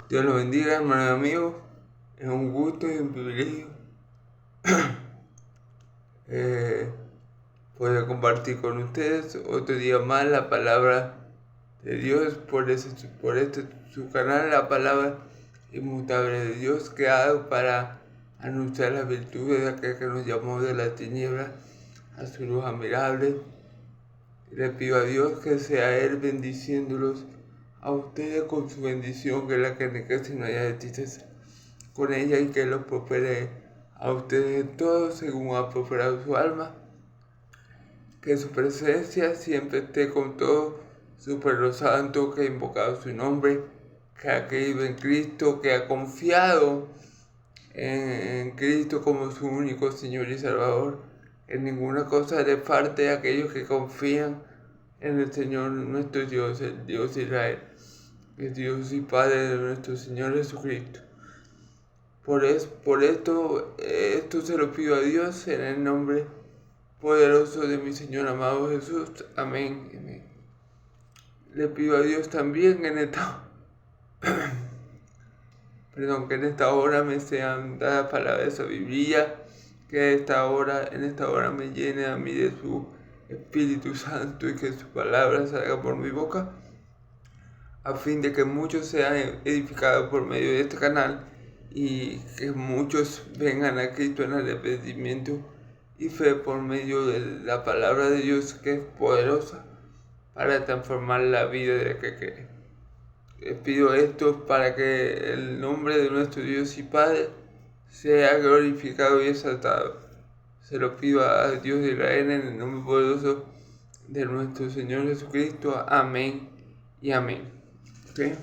Dios los bendiga, hermanos y amigos. Es un gusto y un privilegio poder compartir con ustedes otro día más la palabra de Dios por este su canal, la palabra inmutable de Dios, creado para anunciar las virtudes de aquel que nos llamó de la tiniebla a su luz admirable. Le pido a Dios que sea Él bendiciéndolos a ustedes con su bendición, que es la que enriquece y no haya de tristeza con ella, y que los prospere a ustedes en todo según ha prosperado su alma. Que su presencia siempre esté con todos su pueblo santo que ha invocado su nombre, que ha creído en Cristo, que ha confiado en Cristo como su único Señor y Salvador. En ninguna cosa le falte a aquellos que confían en el Señor nuestro Dios, el Dios de Israel, el Dios y Padre de nuestro Señor Jesucristo. Por esto se lo pido a Dios en el nombre poderoso de mi Señor amado Jesús. Amén. Amén. Le pido a Dios también que en esta hora me sean dadas palabras de sabiduría, que en esta hora me llene a mí de su Espíritu Santo y que su palabra salga por mi boca, a fin de que muchos sean edificados por medio de este canal y que muchos vengan a Cristo en arrepentimiento y fe por medio de la palabra de Dios, que es poderosa para transformar la vida de aquel que cree. Les pido esto para que el nombre de nuestro Dios y Padre sea glorificado y exaltado. Se lo pido a Dios de Israel en el nombre poderoso de nuestro Señor Jesucristo. Amén y amén. ¿Okay?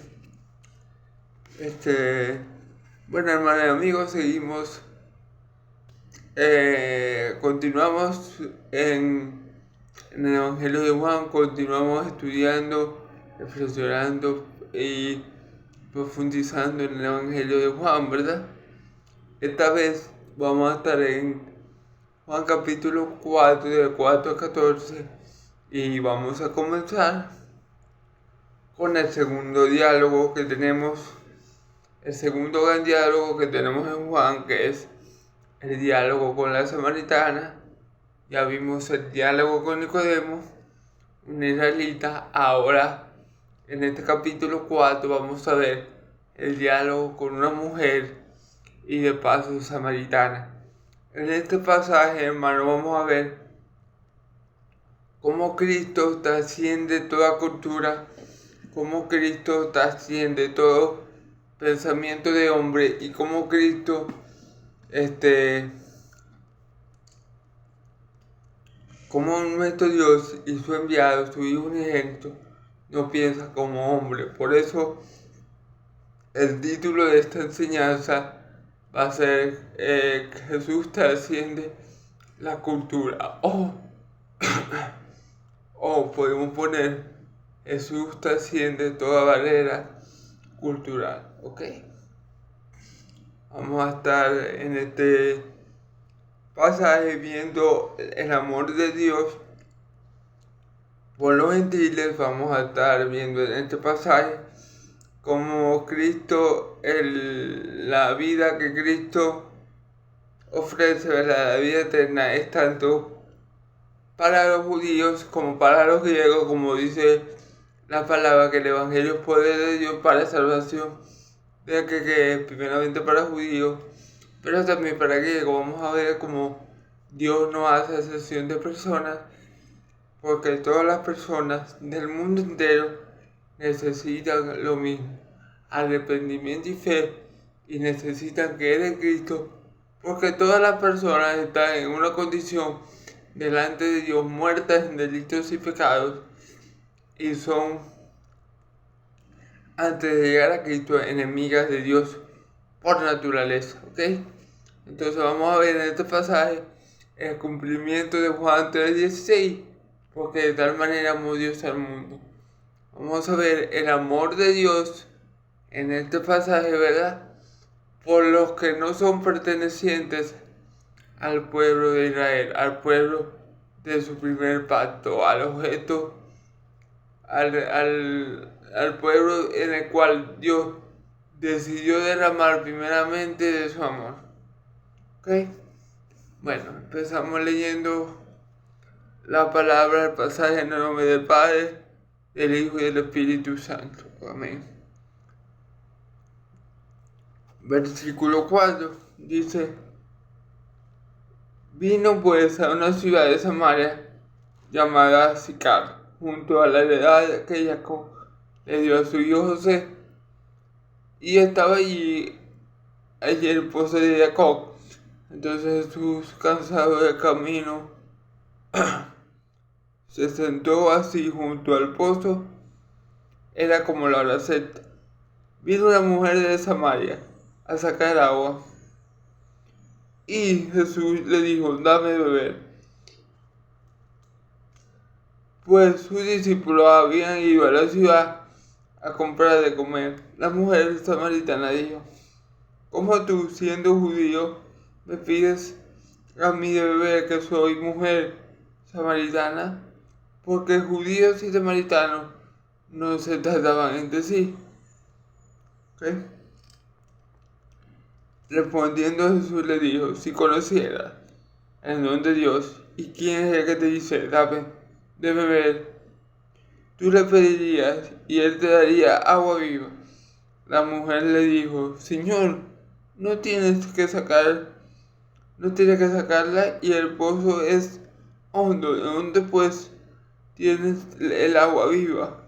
Bueno, hermanos y amigos, seguimos. Continuamos en el Evangelio de Juan, continuamos estudiando, reflexionando y profundizando en el Evangelio de Juan, ¿verdad? Esta vez vamos a estar en Juan capítulo 4, del 4 al 14, y vamos a comenzar con el segundo diálogo que tenemos, el segundo gran diálogo que tenemos en Juan, que es el diálogo con la samaritana. Ya vimos el diálogo con Nicodemo, un israelita. Ahora, en este capítulo 4, vamos a ver el diálogo con una mujer y de paso samaritana. En este pasaje, hermano, vamos a ver cómo Cristo trasciende toda cultura, cómo Cristo trasciende todo pensamiento de hombre y cómo Cristo como nuestro Dios y su enviado, su Hijo unigénito, no piensa como hombre. Por eso el título de esta enseñanza va a ser Jesús trasciende la cultura. O podemos poner Jesús trasciende toda barrera cultural. ¿Ok? Vamos a estar en este pasaje viendo el amor de Dios por los gentiles. Vamos a estar viendo en este pasaje cómo Cristo, la vida que Cristo ofrece, ¿verdad? La vida eterna es tanto para los judíos como para los griegos, como dice la palabra, que el Evangelio es poder de Dios para salvación de aquel que es primeramente para judíos, pero también para griegos. Vamos a ver cómo Dios no hace excepción de personas, porque todas las personas del mundo entero necesitan lo mismo, arrepentimiento y fe, y necesitan creer en Cristo, porque todas las personas están en una condición delante de Dios, muertas en delitos y pecados, y son, antes de llegar a Cristo, enemigas de Dios por naturaleza. ¿Ok? Entonces vamos a ver en este pasaje el cumplimiento de Juan 3:16, porque de tal manera amó Dios al mundo. Vamos a ver el amor de Dios en este pasaje, ¿verdad? Por los que no son pertenecientes al pueblo de Israel, al pueblo de su primer pacto, al pueblo en el cual Dios decidió derramar primeramente de su amor. ¿Ok? Bueno, empezamos leyendo la palabra, el pasaje en el nombre del Padre, del Hijo y del Espíritu Santo. Amén. Versículo 4 dice: vino pues a una ciudad de Samaria llamada Sicar, junto a la heredad que Jacob le dio a su hijo José, y estaba allí el pozo de Jacob. Entonces Jesús, cansado del camino, se sentó así junto al pozo. Era como la hora sexta. Vino una mujer de Samaria a sacar agua, y Jesús le dijo: dame de beber. Pues sus discípulos habían ido a la ciudad a comprar de comer. La mujer samaritana dijo: ¿cómo tú, siendo judío, me pides a mí de beber, que soy mujer samaritana? Porque judíos y samaritanos no se trataban entre sí. ¿Okay? Respondiendo Jesús le dijo: si conocieras el don de Dios y quién es el que te dice dame de beber, tú le pedirías y él te daría agua viva. La mujer le dijo: Señor, no tienes que sacarla, y el pozo es hondo. ¿De dónde pues tienes el agua viva?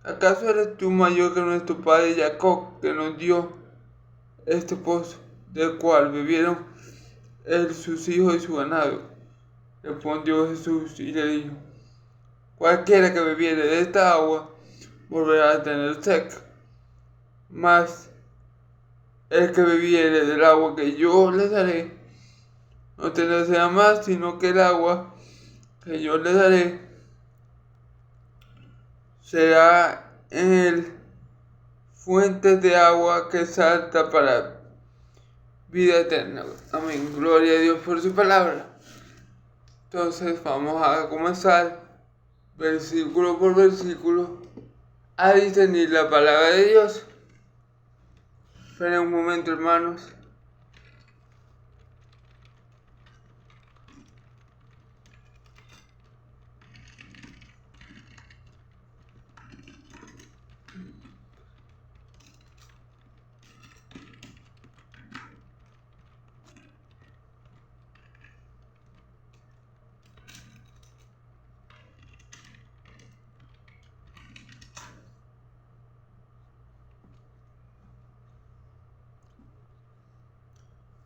¿Acaso eres tú mayor que nuestro padre Jacob, que nos dio este pozo, del cual bebieron él, sus hijos y su ganado? Respondió Jesús y le dijo: cualquiera que bebiere de esta agua volverá a tener sed, mas el que bebiere del agua que yo le daré no tendrá sed más, sino que el agua que yo le daré será en él fuente de agua que salta para vida eterna. Amén. Gloria a Dios por su palabra. Entonces vamos a comenzar versículo por versículo a discernir la palabra de Dios. Esperen un momento, hermanos.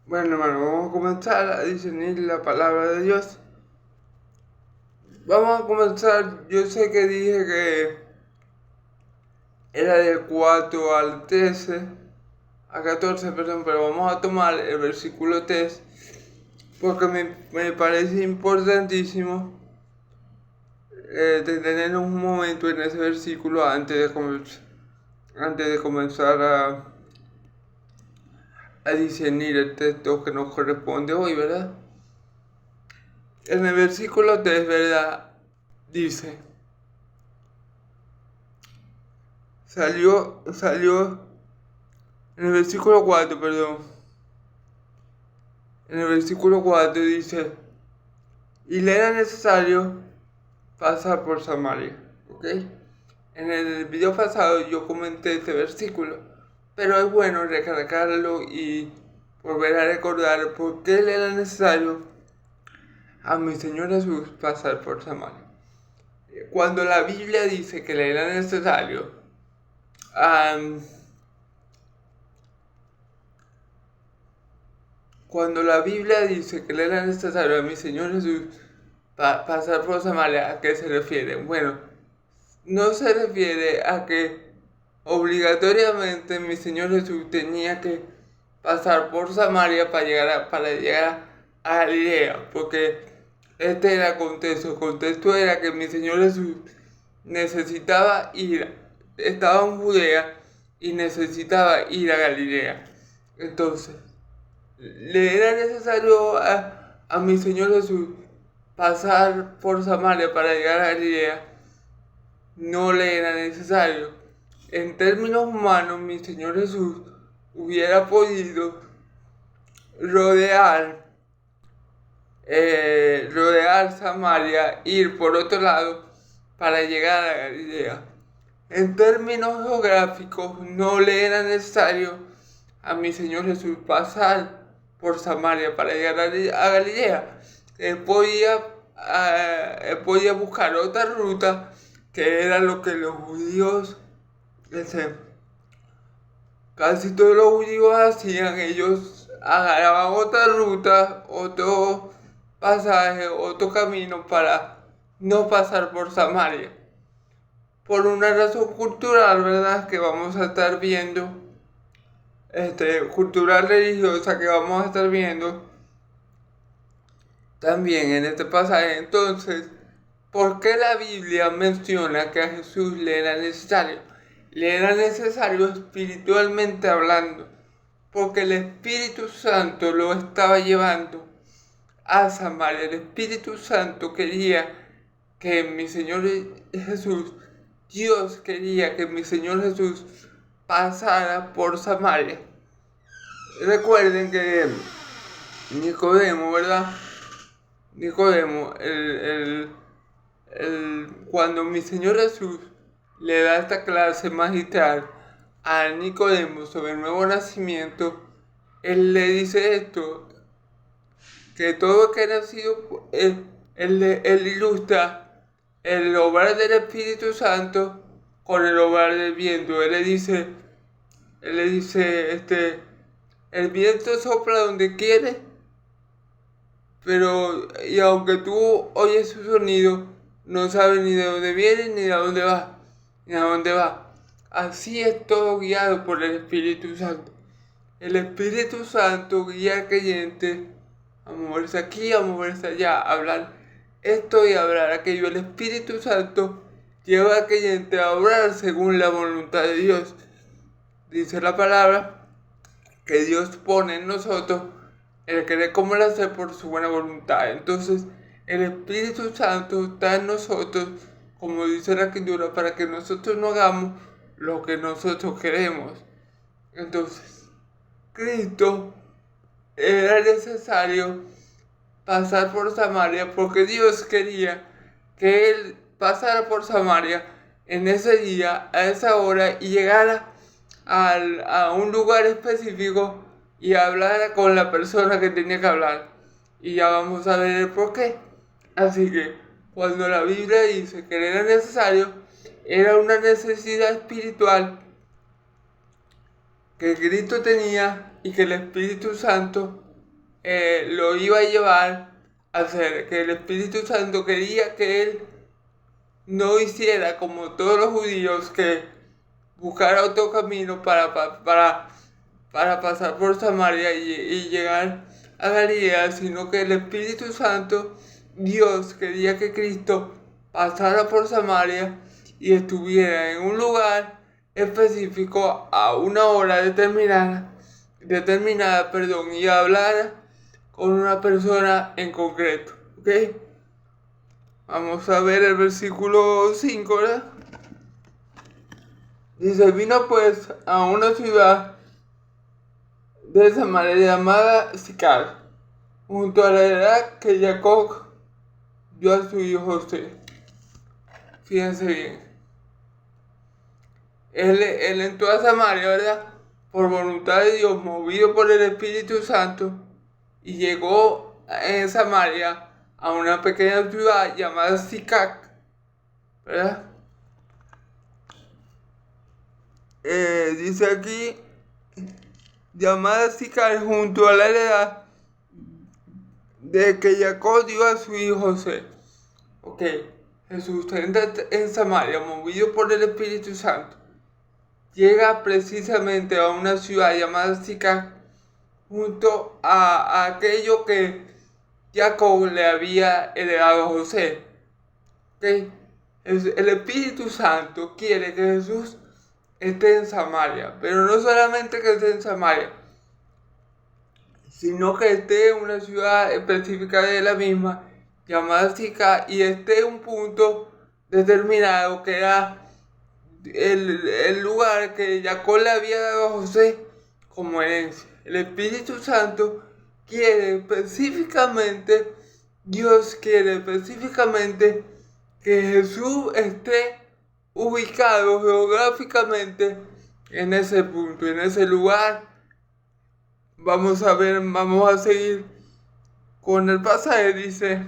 Bueno, hermano, vamos a comenzar a discernir la palabra de Dios. Vamos a comenzar. Yo sé que dije que era del 4 al 13, a 14, perdón, pero vamos a tomar el versículo 3 porque me parece importantísimo detenernos un momento en ese versículo antes de comenzar a discernir el texto que nos corresponde hoy, ¿verdad? En el versículo 3, ¿verdad? Dice: salió, en el versículo 4, perdón. En el versículo 4 dice: y le era necesario pasar por Samaria. ¿Ok? En el video pasado yo comenté este versículo, pero es bueno recalcarlo y volver a recordar por qué le era necesario a mi Señor Jesús pasar por Samaria. Cuando la Biblia dice que le era necesario, cuando la Biblia dice que le era necesario a mi Señor Jesús pasar por Samaria, ¿a qué se refiere? Bueno, no se refiere a que obligatoriamente mi Señor Jesús tenía que pasar por Samaria para llegar a Galilea, porque este era el contexto. El contexto era que mi Señor Jesús necesitaba estaba en Judea y necesitaba ir a Galilea. Entonces, le era necesario a mi Señor Jesús pasar por Samaria para llegar a Galilea. No le era necesario, en términos humanos, mi Señor Jesús hubiera podido rodear Samaria, ir por otro lado para llegar a Galilea. En términos geográficos, no le era necesario a mi Señor Jesús pasar por Samaria para llegar a Galilea. Él podía buscar otra ruta, que era lo que los judíos, casi todos los judíos hacían. Ellos agarraban otra ruta, otro pasaje, otro camino para no pasar por Samaria. Por una razón cultural, ¿verdad? Que vamos a estar viendo, cultural religiosa que vamos a estar viendo también en este pasaje. Entonces, ¿por qué la Biblia menciona que a Jesús le era necesario? Le era necesario espiritualmente hablando, porque el Espíritu Santo lo estaba llevando a Samaria. El Espíritu Santo quería que mi Señor Jesús, Dios quería que mi Señor Jesús pasara por Samaria. Recuerden que Nicodemo, ¿verdad? Nicodemo, cuando mi Señor Jesús le da esta clase magistral a Nicodemo sobre el nuevo nacimiento, él le dice esto, que todo que ha nacido, él ilustra el obrar del Espíritu Santo con el obrar del viento. Él le dice, el viento sopla donde quiere, y aunque tú oyes su sonido, no sabes ni de dónde viene, ni de dónde va. Así es todo guiado por el Espíritu Santo. El Espíritu Santo guía al creyente a moverse aquí, a moverse allá, a hablar esto y a hablar aquello. El Espíritu Santo lleva al creyente a obrar según la voluntad de Dios. Dice la palabra que Dios pone en nosotros el querer como el hacer por su buena voluntad. Entonces, el Espíritu Santo está en nosotros, como dice la Escritura, para que nosotros no hagamos lo que nosotros queremos. Entonces, Cristo era necesario pasar por Samaria porque Dios quería que Él pasara por Samaria en ese día, a esa hora, y llegara a un lugar específico y hablara con la persona que tenía que hablar. Y ya vamos a ver el por qué. Así que cuando la Biblia dice que era necesario, era una necesidad espiritual que Cristo tenía y que el Espíritu Santo lo iba a llevar a hacer. Que el Espíritu Santo quería que Él no hiciera como todos los judíos, que buscara otro camino para pasar por Samaria y llegar a Galilea, sino que el Espíritu Santo, Dios, quería que Cristo pasara por Samaria y estuviera en un lugar específico a una hora determinada, y hablara con una persona en concreto. ¿Ok? Vamos a ver el versículo 5, ¿verdad? Dice, vino pues a una ciudad de Samaria llamada Sicar, junto a la edad que Jacob dio a su hijo José. Fíjense bien. Él entró a Samaria, ¿verdad? Por voluntad de Dios, movido por el Espíritu Santo, y llegó en Samaria a una pequeña ciudad llamada Sicar, ¿verdad? Dice aquí, llamada Sicar, junto a la heredad de que Jacob dio a su hijo José. Ok, Jesús entra en Samaria, movido por el Espíritu Santo. Llega precisamente a una ciudad llamada Sicar, junto a aquello que Jacob le había heredado a José. ¿Okay? El Espíritu Santo quiere que Jesús esté en Samaria, pero no solamente que esté en Samaria, sino que esté en una ciudad específica de la misma, llamada Sicar, y esté en un punto determinado que era el lugar que Jacob le había dado a José como herencia. El Espíritu Santo quiere específicamente, Dios quiere específicamente que Jesús esté ubicado geográficamente en ese punto, en ese lugar. Vamos a seguir con el pasaje. Dice,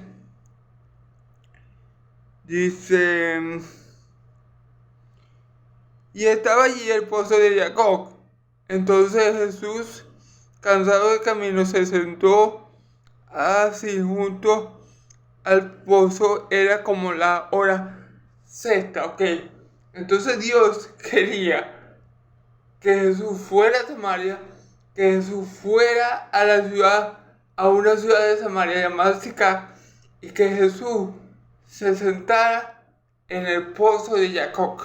y estaba allí el pozo de Jacob. Entonces Jesús, cansado del camino, se sentó así junto al pozo. Era como la hora sexta, ¿ok? Entonces Dios quería que Jesús fuera a Samaria, que Jesús fuera a la ciudad, a una ciudad de Samaria llamada Sicar, y que Jesús se sentara en el pozo de Jacob,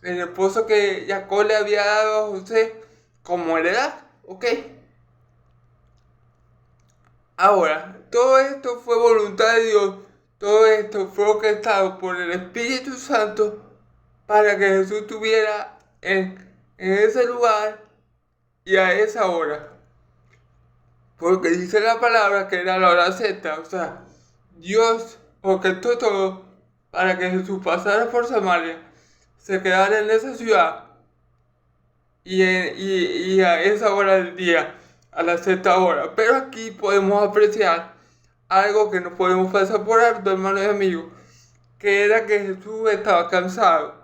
en el pozo que Jacob le había dado a José como heredad, ¿ok? Ahora, todo esto fue voluntad de Dios, todo esto fue orquestado por el Espíritu Santo para que Jesús estuviera en ese lugar y a esa hora. Porque dice la palabra que era la hora sexta, o sea, Dios orquestó todo para que Jesús pasara por Samaria, se quedara en esa ciudad y a esa hora del día, a la sexta hora. Pero aquí podemos apreciar algo que no podemos pasar por alto, hermanos y amigos, que era que Jesús estaba cansado.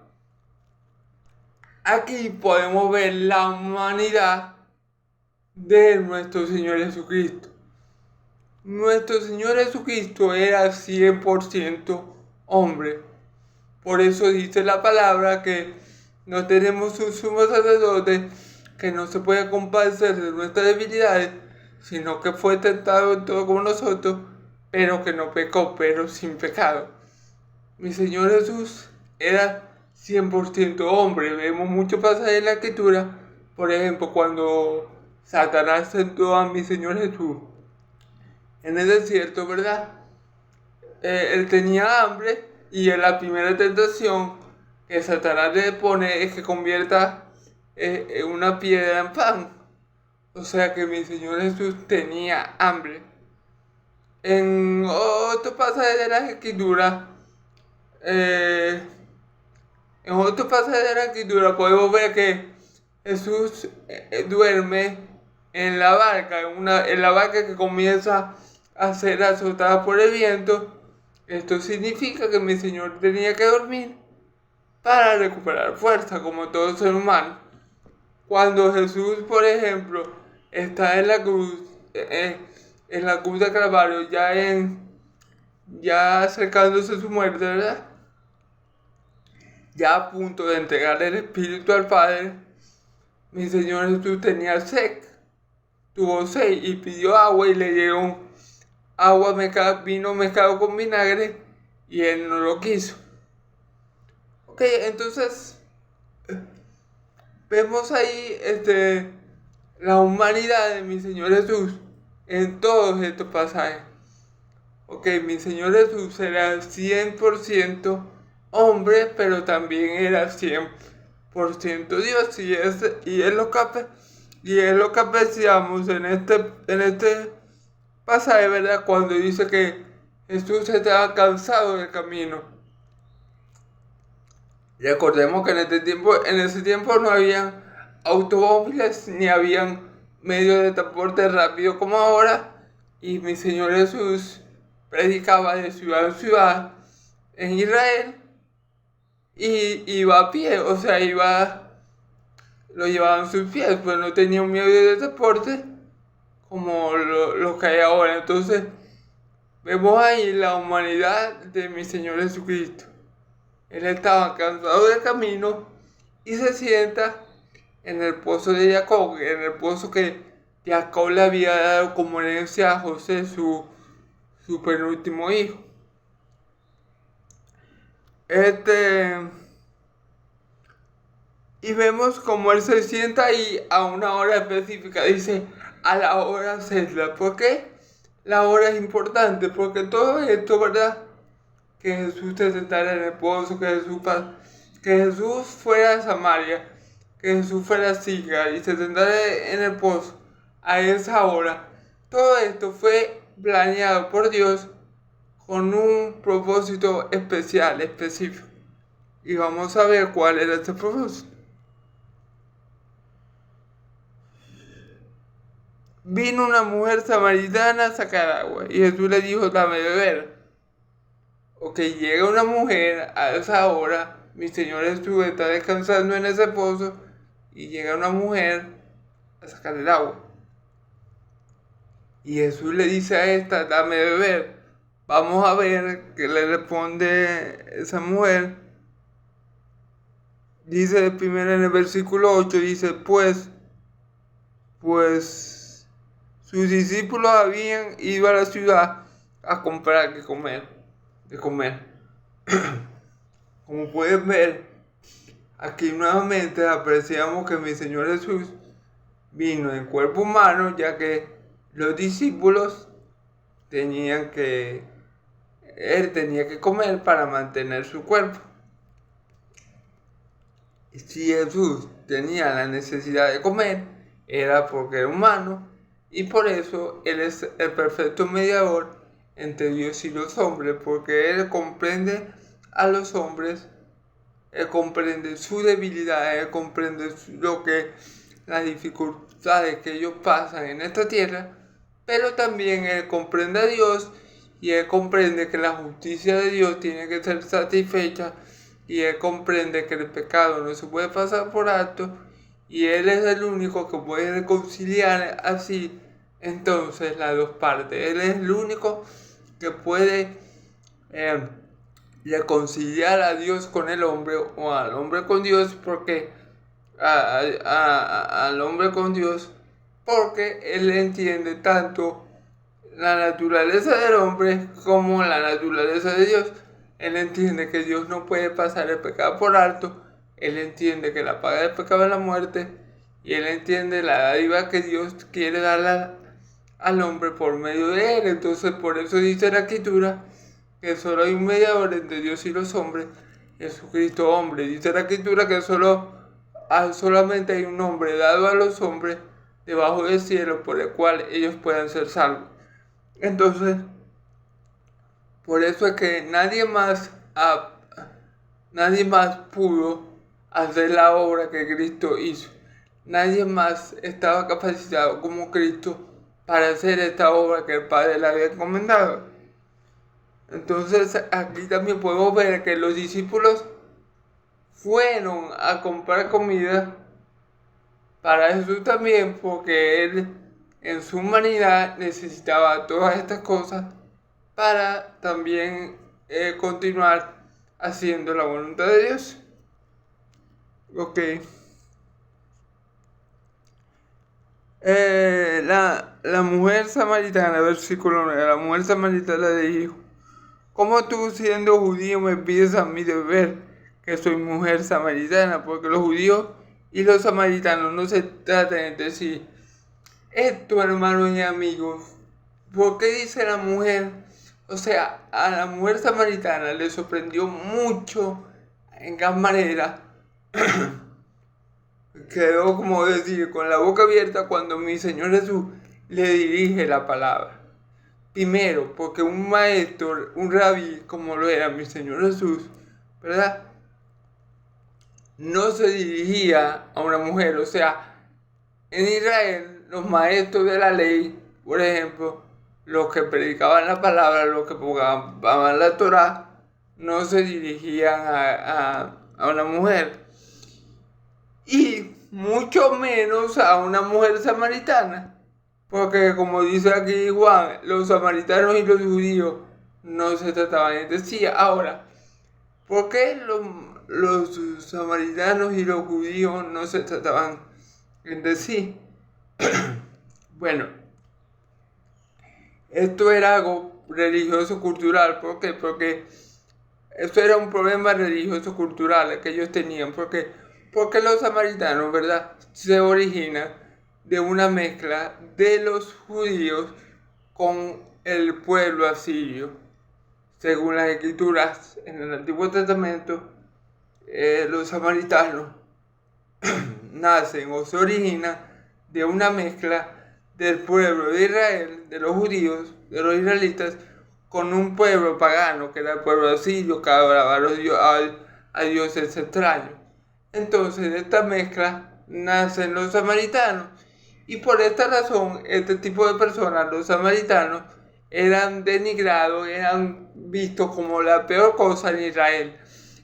Aquí podemos ver la humanidad de nuestro Señor Jesucristo. Nuestro Señor Jesucristo era 100% hombre. Por eso dice la palabra que no tenemos un sumo sacerdote que no se puede compadecer de nuestras debilidades, sino que fue tentado en todo como nosotros, pero que no pecó, pero sin pecado. Mi Señor Jesús era 100% hombre. Vemos muchos pasajes en la Escritura, por ejemplo, cuando Satanás tentó a mi Señor Jesús en el desierto, ¿verdad? Él tenía hambre y en la primera tentación que Satanás le pone es que convierta una piedra en pan. O sea que mi Señor Jesús tenía hambre. En otro pasaje de la Escritura, podemos ver que Jesús duerme en la barca, en la barca que comienza a ser azotada por el viento. Esto significa que mi Señor tenía que dormir para recuperar fuerza, como todo ser humano. Cuando Jesús, por ejemplo, está en la cruz de Calvario, ya acercándose a su muerte, ¿verdad? Ya a punto de entregarle el Espíritu al Padre, mi Señor Jesús tenía sed, tuvo sed y pidió agua y le dieron vino mezclado con vinagre y él no lo quiso. Ok, entonces vemos ahí la humanidad de mi Señor Jesús en todos estos pasajes. Ok, mi Señor Jesús era 100% hombre, pero también era 100% Dios, y es lo que apreciamos en este pasaje, ¿verdad? Cuando dice que Jesús estaba cansado del camino. Recordemos que en ese tiempo no habían automóviles ni habían medios de transporte rápido como ahora, y mi Señor Jesús predicaba de ciudad en ciudad en Israel y iba a pie, o sea, lo llevaban sus pies, pues no tenía un medio de transporte como lo que hay ahora. Entonces vemos ahí la humanidad de mi Señor Jesucristo. Él estaba cansado del camino y se sienta en el pozo de Jacob, en el pozo que Jacob le había dado como herencia a José, su penúltimo hijo. Y vemos como él se sienta ahí a una hora específica. Dice a la hora sexta. ¿Por qué? La hora es importante, porque todo esto, ¿verdad? Que Jesús se sentara en el pozo, que que Jesús fuera a Samaria, que Jesús fuera a Sicar y se sentara en el pozo a esa hora. Todo esto fue planeado por Dios con un propósito especial, específico. Y vamos a ver cuál era ese propósito. Vino una mujer samaritana a sacar agua y Jesús le dijo, dame de beber. Ok, llega una mujer a esa hora, mi Señor Jesús está descansando en ese pozo y llega una mujer a sacar el agua. Y Jesús le dice a esta, dame de beber. Vamos a ver qué le responde esa mujer. Dice primero en el versículo 8, dice, pues sus discípulos habían ido a la ciudad a comprar de comer. Como pueden ver, aquí nuevamente apreciamos que mi Señor Jesús vino en cuerpo humano, ya que los discípulos él tenía que comer para mantener su cuerpo. Si Jesús tenía la necesidad de comer, era porque era humano, y por eso Él es el perfecto mediador entre Dios y los hombres, porque Él comprende a los hombres, Él comprende su debilidad, Él comprende las dificultades que ellos pasan en esta tierra, pero también Él comprende a Dios y Él comprende que la justicia de Dios tiene que ser satisfecha y Él comprende que el pecado no se puede pasar por alto y Él es el único que puede reconciliar así entonces las dos partes. Él es el único que puede reconciliar a Dios con el hombre o al hombre con Dios, porque al hombre con Dios, porque Él entiende tanto la naturaleza del hombre como la naturaleza de Dios. Él entiende que Dios no puede pasar el pecado por alto. Él entiende que la paga del pecado es la muerte. Y Él entiende la dádiva que Dios quiere darle al hombre por medio de Él. Entonces por eso dice la Escritura que solo hay un mediador entre Dios y los hombres, Jesucristo hombre. Dice la Escritura que solamente hay un nombre dado a los hombres debajo del cielo por el cual ellos puedan ser salvos. Entonces, por eso es que nadie más pudo hacer la obra que Cristo hizo. Nadie más estaba capacitado como Cristo para hacer esta obra que el Padre le había encomendado. Entonces, aquí también podemos ver que los discípulos fueron a comprar comida para Jesús también, porque Él en su humanidad necesitaba todas estas cosas para también continuar haciendo la voluntad de Dios. Ok. La mujer samaritana, versículo 9, la mujer samaritana le dijo, ¿cómo tú siendo judío me pides a mí de beber, que soy mujer samaritana? Porque los judíos y los samaritanos no se tratan entre sí. Esto, hermanos y amigos, ¿por qué dice la mujer? O sea, a la mujer samaritana le sorprendió mucho, en gran manera. Quedó, como decir, con la boca abierta cuando mi Señor Jesús le dirige la palabra. Primero, porque un maestro, un rabí, como lo era mi Señor Jesús, ¿verdad?, no se dirigía a una mujer. O sea, en Israel, los maestros de la ley, por ejemplo, los que predicaban la palabra, los que proclamaban la Torá, no se dirigían a una mujer. Y mucho menos a una mujer samaritana. Porque como dice aquí Juan, los samaritanos y los judíos no se trataban entre sí. Ahora, ¿por qué los samaritanos y los judíos no se trataban entre sí? Bueno, esto era algo religioso cultural. ¿Por qué? Porque esto era un problema religioso cultural que ellos tenían. Porque los samaritanos, ¿verdad?, se originan de una mezcla de los judíos con el pueblo asirio. Según las escrituras en el Antiguo Testamento, los samaritanos nacen o se originan de una mezcla del pueblo de Israel, de los judíos, de los israelitas, con un pueblo pagano, que era el pueblo asirio, que adoraba a dioses extraños. Entonces, de esta mezcla nacen los samaritanos. Y por esta razón, este tipo de personas, los samaritanos, eran denigrados, eran vistos como la peor cosa en Israel.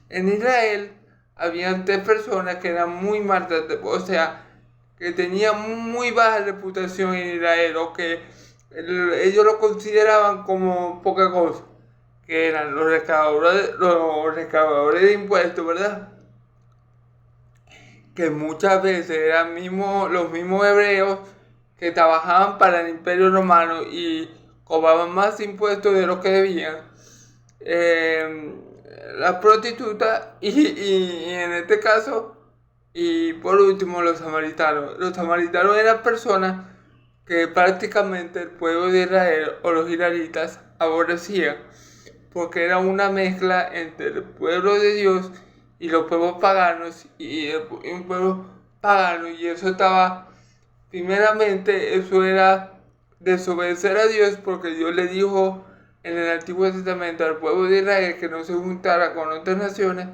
En Israel habían 3 personas que eran muy maltratadas, o sea, que tenían muy baja reputación en Israel, o que ellos lo consideraban como poca cosa, que eran los recaudadores de impuestos, ¿verdad? Que muchas veces eran los mismos hebreos que trabajaban para el Imperio Romano y cobraban más impuestos de lo que debían. Las prostitutas y en este caso, y por último, los samaritanos. Los samaritanos eran personas que prácticamente el pueblo de Israel o los israelitas aborrecían, porque era una mezcla entre el pueblo de Dios y los pueblos paganos y un pueblo pagano, y eso estaba, primeramente, eso era desobedecer a Dios, porque Dios le dijo en el Antiguo Testamento al pueblo de Israel que no se juntara con otras naciones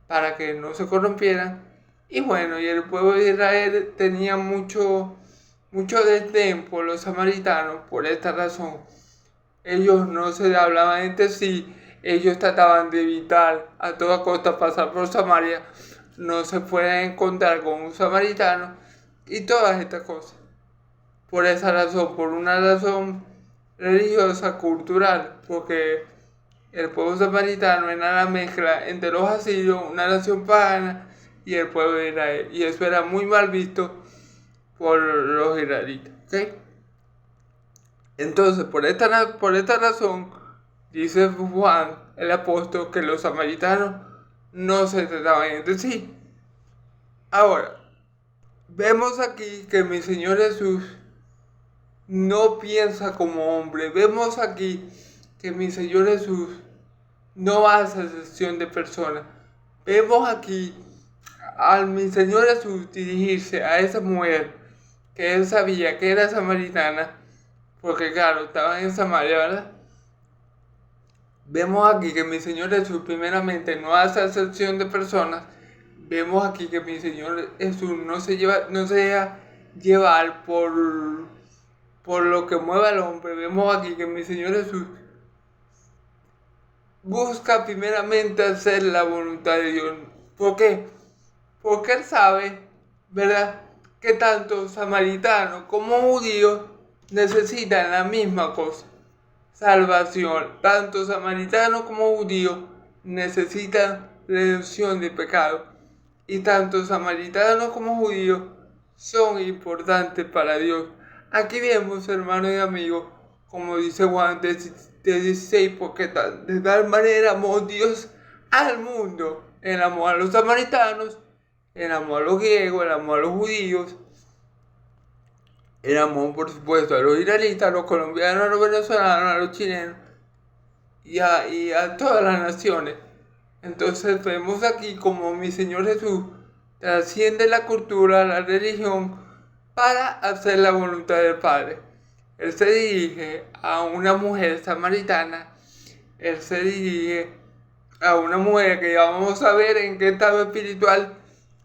para que no se corrompieran. Y bueno, y el pueblo de Israel tenía mucho desdén por los samaritanos. Por esta razón, ellos no se hablaban entre sí, ellos trataban de evitar a toda costa pasar por Samaria, no se pueden encontrar con un samaritano y todas estas cosas. Por esa razón, por una razón religiosa, cultural, porque el pueblo samaritano era la mezcla entre los asirios, una nación pagana, y el pueblo de Israel, y eso era muy mal visto por los israelitas, ¿ok? Entonces, por esta razón, dice Juan, el apóstol, que los samaritanos no se trataban entre sí. Ahora, vemos aquí que mi Señor Jesús no piensa como hombre. Vemos aquí que mi Señor Jesús no hace excepción de personas. Vemos aquí al mi Señor Jesús dirigirse a esa mujer que él sabía que era samaritana, porque claro, estaban en Samaria, ¿verdad? Vemos aquí que mi Señor Jesús primeramente no hace excepción de personas. Vemos aquí que mi Señor Jesús no se deja llevar por lo que mueve al hombre. Vemos aquí que mi Señor Jesús busca primeramente hacer la voluntad de Dios. ¿Por qué? Porque Él sabe, ¿verdad?, que tanto samaritanos como judíos necesitan la misma cosa: salvación. Tanto samaritanos como judíos necesitan redención de pecado. Y tanto samaritanos como judíos son importantes para Dios. Aquí vemos, hermanos y amigos, como dice Juan 16, porque de tal manera amó Dios al mundo. Él amó a los samaritanos, él amó a los griegos, él amó a los judíos, él amó, por supuesto, a los israelitas, a los colombianos, a los venezolanos, a los chilenos y a todas las naciones. Entonces vemos aquí como mi Señor Jesús trasciende la cultura, la religión, para hacer la voluntad del Padre. Él se dirige a una mujer samaritana, él se dirige a una mujer que ya vamos a ver en qué estado espiritual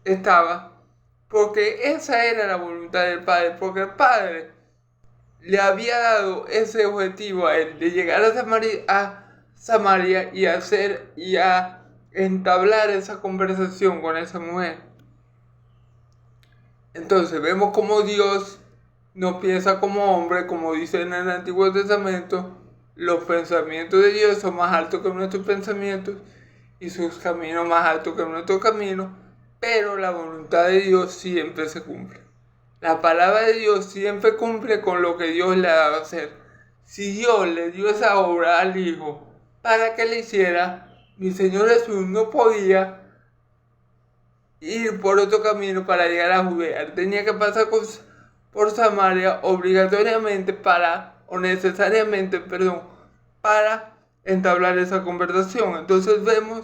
estaba, porque esa era la voluntad del Padre, porque el Padre le había dado ese objetivo a él, de llegar a Samaria y a entablar esa conversación con esa mujer. Entonces vemos como Dios no piensa como hombre, como dice en el Antiguo Testamento. Los pensamientos de Dios son más altos que nuestros pensamientos y sus caminos más altos que nuestros caminos, pero la voluntad de Dios siempre se cumple. La palabra de Dios siempre cumple con lo que Dios le ha dado a hacer. Si Dios le dio esa obra al Hijo para que le hiciera, mi Señor Jesús no podía ir por otro camino para llegar a Judea. Él tenía que pasar por Samaria obligatoriamente necesariamente, para entablar esa conversación. Entonces vemos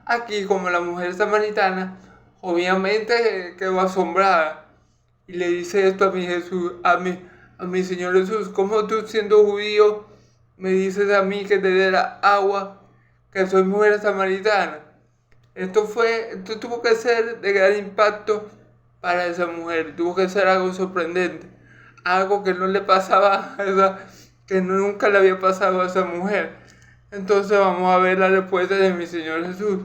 Aquí, como la mujer samaritana, obviamente quedó asombrada y le dice esto a mi Jesús, a mi Señor Jesús: ¿cómo tú, siendo judío, me dices a mí que te dé la agua, que soy mujer samaritana? Esto tuvo que ser de gran impacto para esa mujer, tuvo que ser algo sorprendente, algo que no le pasaba que nunca le había pasado a esa mujer. Entonces vamos a ver la respuesta de mi Señor Jesús.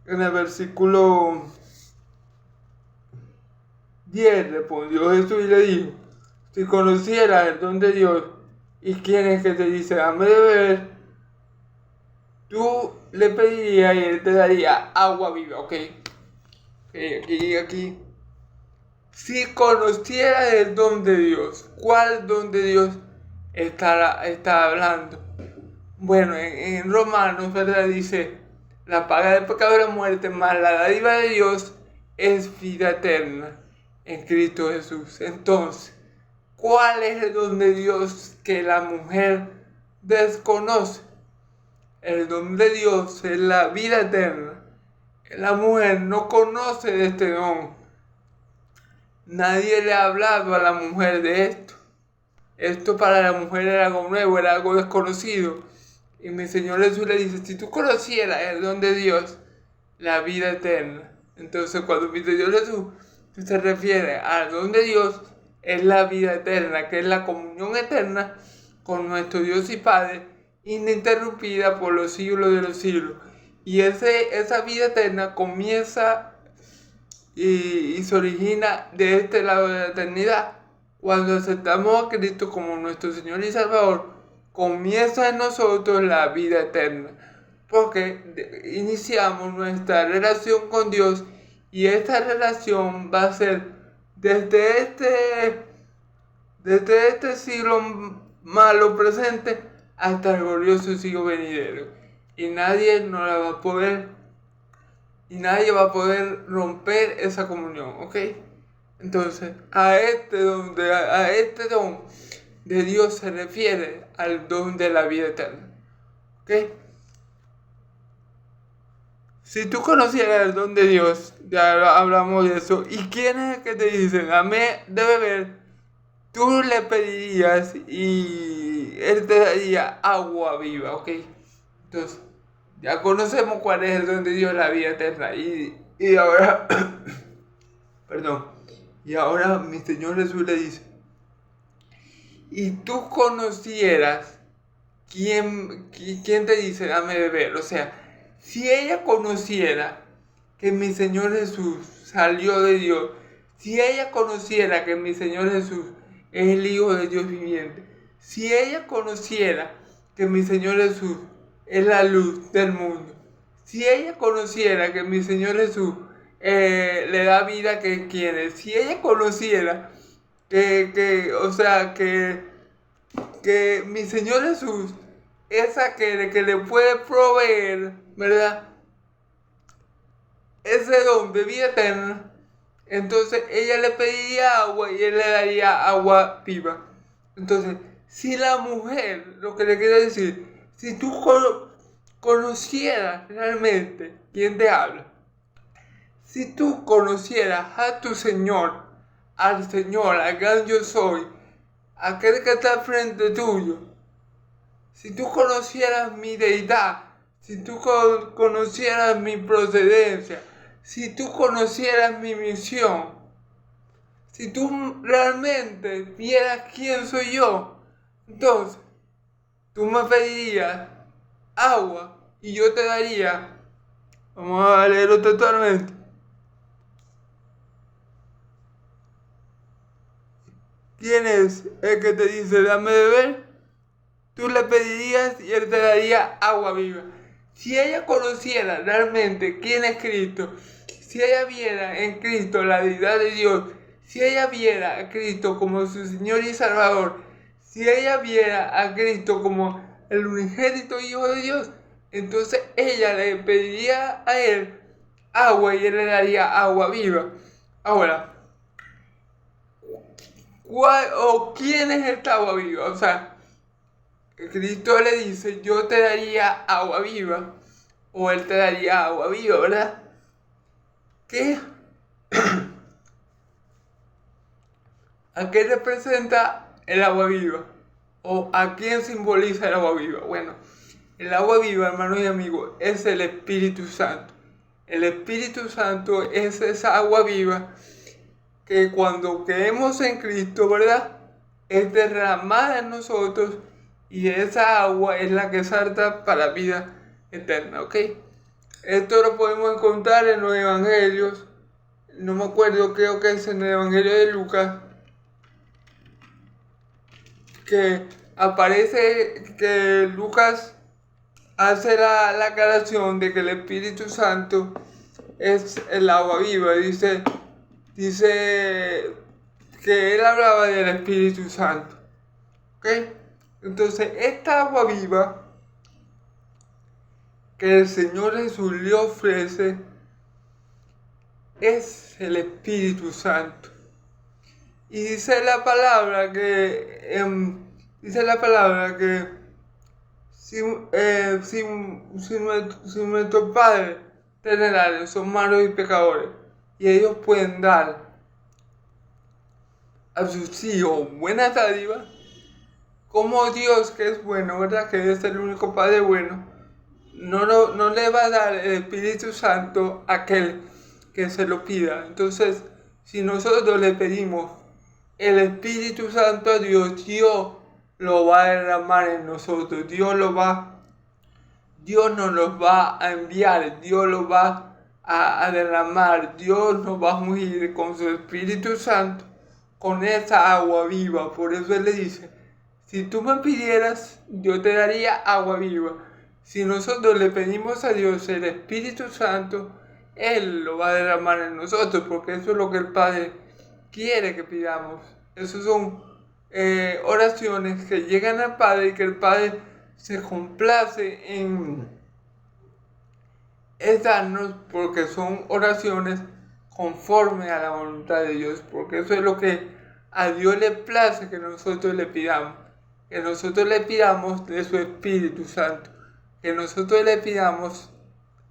En el versículo 10 respondió Jesús y le dijo: si conocieras el don de Dios y quién es que te dice dame de beber, tú le pedirías y él te daría agua viva. Ok, aquí. Si conocieras el don de Dios, ¿cuál don de Dios está hablando? Bueno, en Romanos, ¿verdad? Dice: la paga del pecado es la muerte, mas la dádiva de Dios es vida eterna en Cristo Jesús. Entonces, ¿cuál es el don de Dios que la mujer desconoce? El don de Dios es la vida eterna. La mujer no conoce de este don. Nadie le ha hablado a la mujer de esto. Esto para la mujer era algo nuevo, era algo desconocido. Y mi Señor Jesús le dice: si tú conocieras el don de Dios, la vida eterna. Entonces, cuando mi Señor Jesús se refiere al don de Dios, es la vida eterna, que es la comunión eterna con nuestro Dios y Padre, ininterrumpida por los siglos de los siglos. Y esa vida eterna comienza y se origina de este lado de la eternidad. Cuando aceptamos a Cristo como nuestro Señor y Salvador, comienza en nosotros la vida eterna, porque iniciamos nuestra relación con Dios, y esta relación va a ser desde este siglo malo presente hasta el glorioso siglo venidero, y nadie va a poder romper esa comunión, ¿ok? Entonces, a este don de Dios se refiere al don de la vida eterna, ¿ok? Si tú conocieras el don de Dios, ya hablamos de eso, ¿y quién es el que te dicen dame de beber? Tú le pedirías y él te daría agua viva, ¿ok? Entonces, ya conocemos cuál es el don de Dios, la vida eterna. Y ahora, perdón, y ahora mi Señor Jesús le dice: y tú conocieras quién te dice dame de beber. O sea, si ella conociera que mi Señor Jesús salió de Dios, si ella conociera que mi Señor Jesús es el Hijo de Dios viviente, si ella conociera que mi Señor Jesús es la luz del mundo, si ella conociera que mi Señor Jesús le da vida que quiere, si ella conociera que mi Señor Jesús es aquel que le puede proveer, ¿verdad?, ese don de vida eterna, entonces ella le pediría agua y él le daría agua viva. Entonces, si la mujer, lo que le quiero decir, si tú conocieras realmente quién te habla, si tú conocieras a tu Señor, al gran yo soy, aquel que está al frente tuyo, si tú conocieras mi deidad, si tú conocieras mi procedencia, si tú conocieras mi misión, si tú realmente vieras quién soy yo, entonces tú me pedirías agua y yo te daría. Vamos a leerlo totalmente. ¿Quién es el que te dice dame de beber? Tú le pedirías y él te daría agua viva. Si ella conociera realmente quién es Cristo, si ella viera en Cristo la deidad de Dios, si ella viera a Cristo como su Señor y Salvador, si ella viera a Cristo como el unigénito Hijo de Dios, entonces ella le pediría a él agua y él le daría agua viva. Ahora, ¿quién es esta agua viva? O sea, Cristo le dice: yo te daría agua viva. o Él te daría agua viva, ¿verdad? ¿Qué? ¿A qué representa el agua viva? ¿O a quién simboliza el agua viva? Bueno, el agua viva, hermanos y amigos, es el Espíritu Santo. El Espíritu Santo es esa agua viva que cuando creemos en Cristo, ¿verdad? Es derramada en nosotros y esa agua es la que salta para la vida eterna, ¿ok? Esto lo podemos encontrar en los evangelios. No me acuerdo, creo que es en el evangelio de Lucas, que aparece que Lucas hace la aclaración de que el Espíritu Santo es el agua viva. Dice que él hablaba del Espíritu Santo. ¿Ok? Entonces, esta agua viva que el Señor Jesús le ofrece es el Espíritu Santo. Y dice la palabra que si nuestros padres terrenales son malos y pecadores y ellos pueden dar a sus hijos buenas dádivas, como Dios, que es bueno, ¿verdad? Que es el único Padre bueno, no le va a dar el Espíritu Santo a aquel que se lo pida. Entonces, si nosotros le pedimos el Espíritu Santo a Dios, Dios lo va a derramar en nosotros. Dios nos los va a enviar, Dios lo va a derramar, Dios nos va a ungir con su Espíritu Santo, con esa agua viva. Por eso Él le dice, si tú me pidieras, yo te daría agua viva. Si nosotros le pedimos a Dios el Espíritu Santo, Él lo va a derramar en nosotros, porque eso es lo que el Padre quiere que pidamos. Esas son oraciones que llegan al Padre y que el Padre se complace en darnos, porque son oraciones conforme a la voluntad de Dios, porque eso es lo que a Dios le place que nosotros le pidamos, que nosotros le pidamos de su Espíritu Santo, que nosotros le pidamos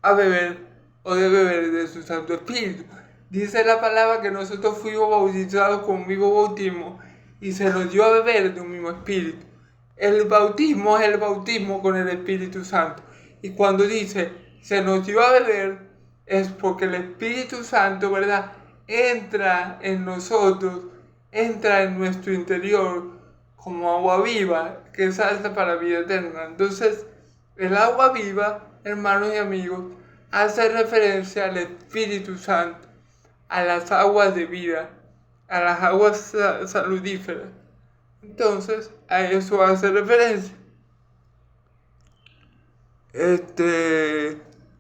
a beber o de beber de su Santo Espíritu. Dice la palabra que nosotros fuimos bautizados con un mismo bautismo y se nos dio a beber de un mismo Espíritu. El bautismo es el bautismo con el Espíritu Santo. Y cuando dice se nos dio a beber, es porque el Espíritu Santo, ¿verdad?, entra en nosotros, entra en nuestro interior como agua viva que salta para la vida eterna. Entonces, el agua viva, hermanos y amigos, hace referencia al Espíritu Santo, a las aguas de vida, a las aguas saludíferas. Entonces, a eso hace referencia.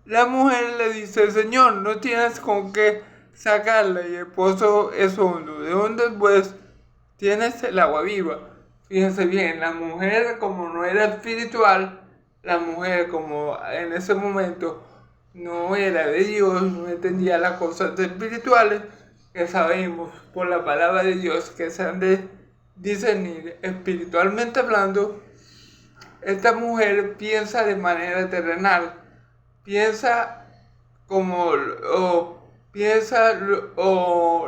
La mujer le dice, Señor, no tienes con qué sacarla y el pozo es hondo. ¿De dónde pues tienes el agua viva? Fíjense bien, la mujer, como no era espiritual, la mujer, como en ese momento no era de Dios, no entendía las cosas espirituales, que sabemos por la palabra de Dios que se han de discernir espiritualmente hablando. Esta mujer piensa de manera terrenal, piensa o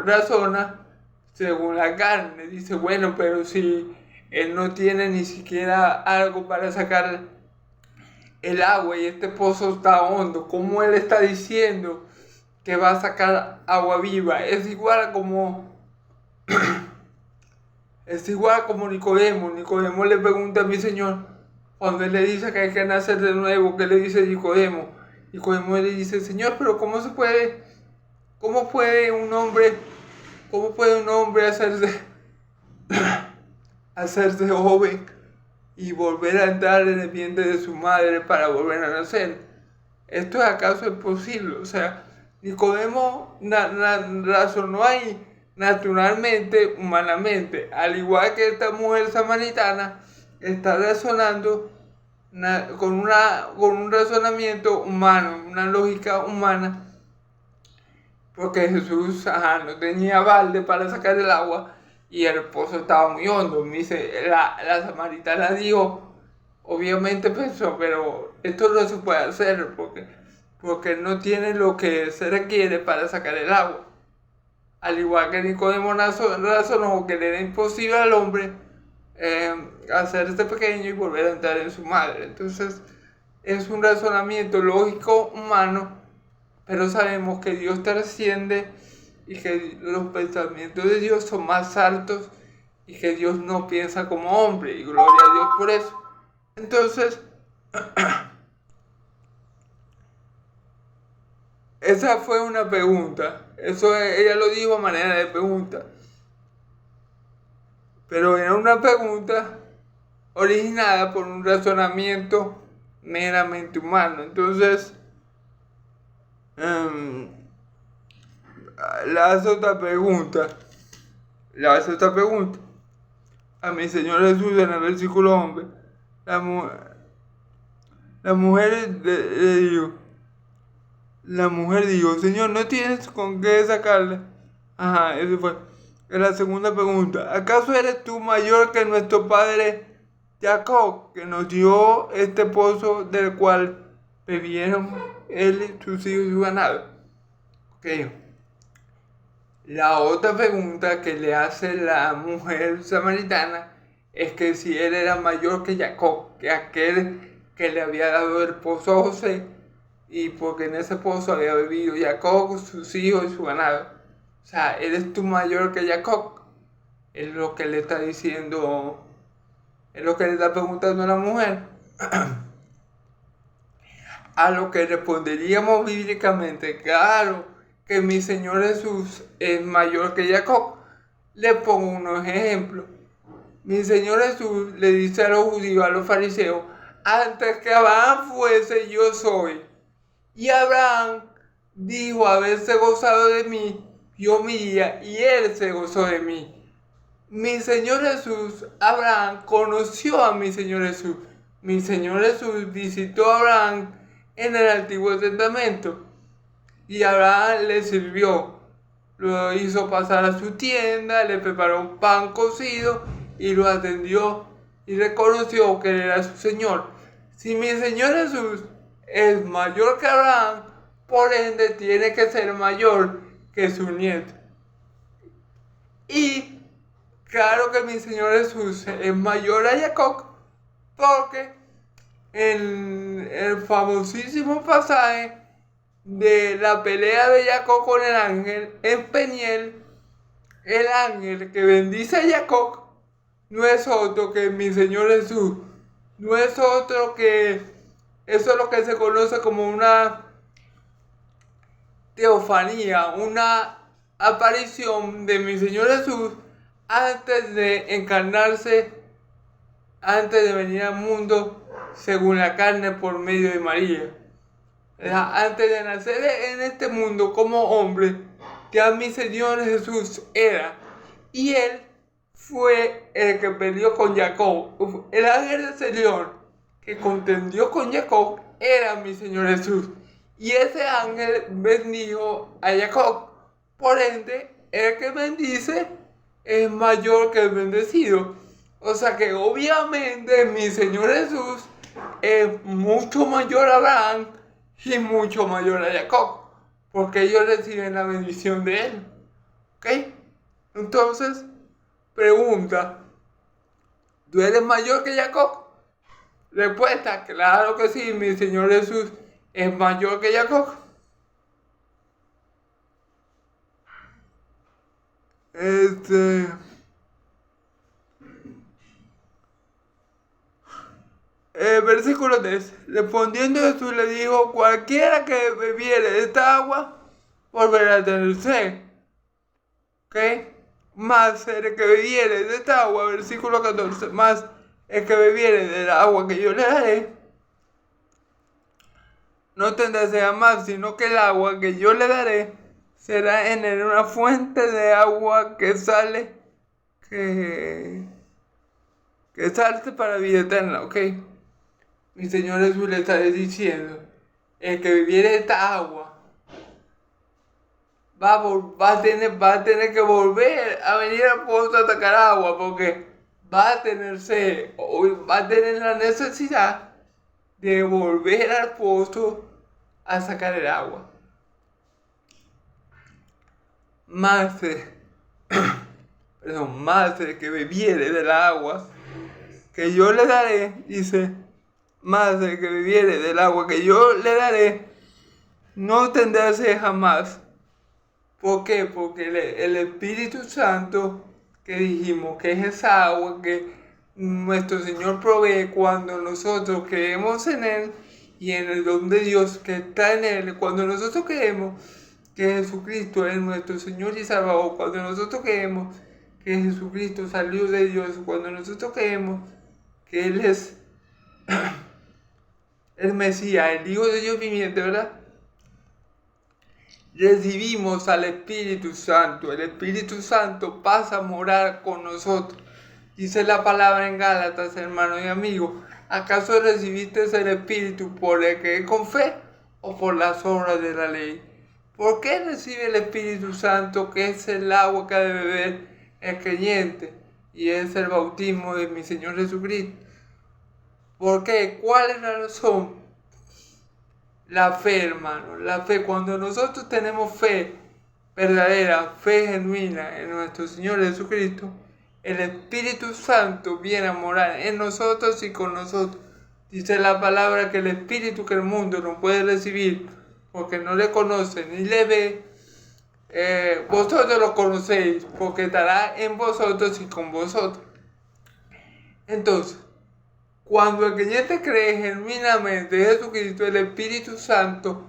razona según la carne. Dice, bueno, pero si él no tiene ni siquiera algo para sacar el agua y este pozo está hondo, ¿cómo él está diciendo que va a sacar agua viva? Es igual como Nicodemo. Nicodemo le pregunta a mi Señor, cuando él le dice que hay que nacer de nuevo, ¿qué le dice Nicodemo? Nicodemo le dice, Señor, pero ¿cómo puede un hombre hacerse joven y volver a entrar en el vientre de su madre para volver a nacer? ¿Esto acaso es posible? O sea, Nicodemo razonó ahí naturalmente, humanamente, al igual que esta mujer samaritana está razonando con un razonamiento humano, una lógica humana, porque Jesús no tenía balde para sacar el agua y el pozo estaba muy hondo. Me dice, la samaritana dijo, obviamente pensó, pero esto no se puede hacer porque porque no tiene lo que se requiere para sacar el agua. Al igual que Nicodemo razonó que le era imposible al hombre hacerse pequeño y volver a entrar en su madre. Entonces es un razonamiento lógico humano, pero sabemos que Dios trasciende y que los pensamientos de Dios son más altos y que Dios no piensa como hombre, y gloria a Dios por eso. Entonces, esa fue una pregunta. Eso ella lo dijo a manera de pregunta. Pero era una pregunta originada por un razonamiento meramente humano. Entonces, le hace otra pregunta. A mi Señor Jesús en el versículo 11. La mujer le dijo, Señor, ¿no tienes con qué sacarle? Ajá, eso fue. En la segunda pregunta, ¿acaso eres tú mayor que nuestro padre Jacob, que nos dio este pozo del cual bebieron él, sus hijos y su ganado? Ok. La otra pregunta que le hace la mujer samaritana es que si él era mayor que Jacob, que aquel que le había dado el pozo a José, y porque en ese pozo había bebido Jacob, sus hijos y su ganado. O sea, ¿eres tú mayor que Jacob? Es lo que le está diciendo, es lo que le está preguntando a la mujer. A lo que responderíamos bíblicamente, claro, que mi Señor Jesús es mayor que Jacob. Le pongo unos ejemplos. Mi Señor Jesús le dice a los judíos, a los fariseos, antes que Abraham fuese, yo soy. Y Abraham dijo haberse gozado de mí, yo mi día, y él se gozó de mí. Mi Señor Jesús, Abraham conoció a mi Señor Jesús. Mi Señor Jesús visitó a Abraham en el Antiguo Testamento. Y Abraham le sirvió. Lo hizo pasar a su tienda, le preparó un pan cocido y lo atendió y reconoció que él era su Señor. Si mi Señor Jesús es mayor que Abraham, por ende tiene que ser mayor que su nieto. Y claro que mi Señor Jesús es mayor a Jacob, porque en el famosísimo pasaje de la pelea de Jacob con el ángel en Peniel, el ángel que bendice a Jacob no es otro que mi Señor Jesús, no es otro que, eso es lo que se conoce como una teofanía, una aparición de mi Señor Jesús antes de encarnarse, antes de venir al mundo según la carne por medio de María. Antes de nacer en este mundo como hombre, ya mi Señor Jesús era, y él fue el que peleó con Jacob. El ángel del Señor que contendió con Jacob era mi Señor Jesús, y ese ángel bendijo a Jacob. Por ende, el que bendice es mayor que el bendecido. O sea que obviamente mi Señor Jesús es mucho mayor a Abraham y mucho mayor a Jacob, porque ellos reciben la bendición de él. ¿Ok? Entonces, pregunta, ¿tú eres mayor que Jacob? Respuesta, claro que sí, mi Señor Jesús es mayor que Jacob. Versículo 3. Respondiendo Jesús le dijo, cualquiera que bebiere de esta agua, volverá a tener sed. ¿Ok? Más el que bebiere de esta agua, versículo 14, más el que bebiere del agua que yo le daré, no tendrá sed más, sino que el agua que yo le daré será en él una fuente de agua que sale, que salte para vida eterna. ¿Ok? Mi Señor Jesús le está diciendo, el que bebiere esta agua va a tener que volver a venir al pozo a sacar agua, porque va a tener sed, o va a tener la necesidad de volver al pozo a sacar el agua. Más el que bebiere del agua que yo le daré, dice, más el que bebiere del agua que yo le daré, no tendrá sed jamás. ¿Por qué? Porque el Espíritu Santo que dijimos que es esa agua que nuestro Señor provee cuando nosotros creemos en Él y en el don de Dios que está en Él, cuando nosotros creemos que Jesucristo es nuestro Señor y Salvador, cuando nosotros creemos que Jesucristo salió de Dios, cuando nosotros creemos que Él es el Mesías, el Hijo de Dios viviente, ¿verdad? Recibimos al Espíritu Santo. El Espíritu Santo pasa a morar con nosotros. Dice la palabra en Gálatas, hermanos y amigos, ¿acaso recibiste el Espíritu por el que es con fe o por las obras de la ley? ¿Por qué recibe el Espíritu Santo, que es el agua que ha de beber el creyente y es el bautismo de mi Señor Jesucristo? ¿Por qué? ¿Cuál es la razón? La fe, hermano, la fe. Cuando nosotros tenemos fe verdadera, fe genuina en nuestro Señor Jesucristo, el Espíritu Santo viene a morar en nosotros y con nosotros. Dice la palabra que el Espíritu que el mundo no puede recibir porque no le conoce ni le ve, vosotros lo conocéis porque estará en vosotros y con vosotros. Entonces, cuando el creyente cree genuinamente en Jesucristo, el Espíritu Santo